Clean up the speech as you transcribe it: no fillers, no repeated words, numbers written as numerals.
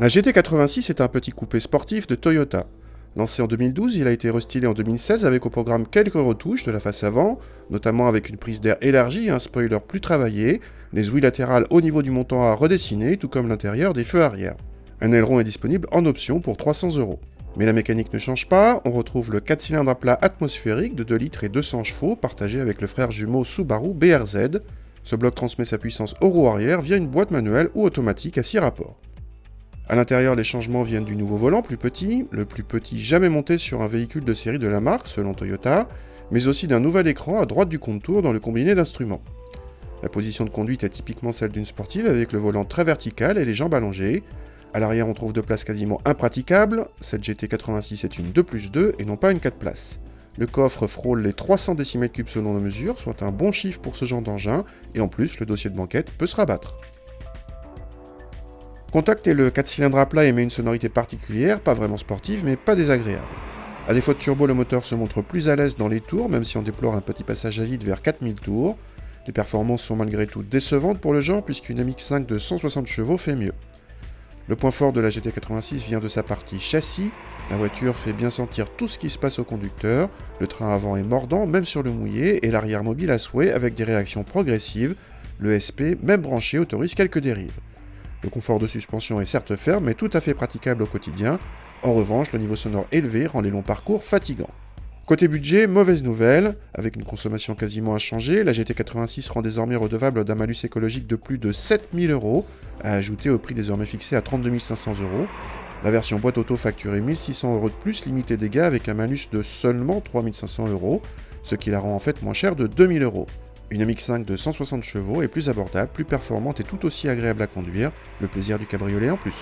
La GT86 est un petit coupé sportif de Toyota. Lancé en 2012, il a été restylé en 2016 avec au programme quelques retouches de la face avant, notamment avec une prise d'air élargie et un spoiler plus travaillé, les ouïes latérales au niveau du montant à redessiner, tout comme l'intérieur des feux arrière. Un aileron est disponible en option pour 300 €. Mais la mécanique ne change pas, on retrouve le 4 cylindres à plat atmosphérique de 2 litres et 200 chevaux partagé avec le frère jumeau Subaru BRZ. Ce bloc transmet sa puissance au roue arrière via une boîte manuelle ou automatique à 6 rapports. À l'intérieur, les changements viennent du nouveau volant plus petit, le plus petit jamais monté sur un véhicule de série de la marque, selon Toyota, mais aussi d'un nouvel écran à droite du contour dans le combiné d'instruments. La position de conduite est typiquement celle d'une sportive avec le volant très vertical et les jambes allongées. À l'arrière, on trouve deux places quasiment impraticables. Cette GT86 est une 2+2 et non pas une 4 places. Le coffre frôle les 300 cm3 selon nos mesures, soit un bon chiffre pour ce genre d'engin, et en plus, le dossier de banquette peut se rabattre. Contact est le 4 cylindres à plat émet une sonorité particulière, pas vraiment sportive, mais pas désagréable. A défaut de turbo, le moteur se montre plus à l'aise dans les tours, même si on déplore un petit passage à vide vers 4000 tours. Les performances sont malgré tout décevantes pour le genre, puisqu'une MX-5 de 160 chevaux fait mieux. Le point fort de la GT86 vient de sa partie châssis. La voiture fait bien sentir tout ce qui se passe au conducteur, le train avant est mordant, même sur le mouillé, et l'arrière mobile à souhait avec des réactions progressives. Le SP, même branché, autorise quelques dérives. Le confort de suspension est certes ferme, mais tout à fait praticable au quotidien. En revanche, le niveau sonore élevé rend les longs parcours fatigants. Côté budget, mauvaise nouvelle. Avec une consommation quasiment inchangée, la GT86 rend désormais redevable d'un malus écologique de plus de 7000 €, à ajouter au prix désormais fixé à 32 500 €. La version boîte auto facturée 1600 € de plus, limitée dégâts avec un malus de seulement 3500 €, ce qui la rend en fait moins chère de 2000 €. Une MX-5 de 160 chevaux est plus abordable, plus performante et tout aussi agréable à conduire, le plaisir du cabriolet en plus.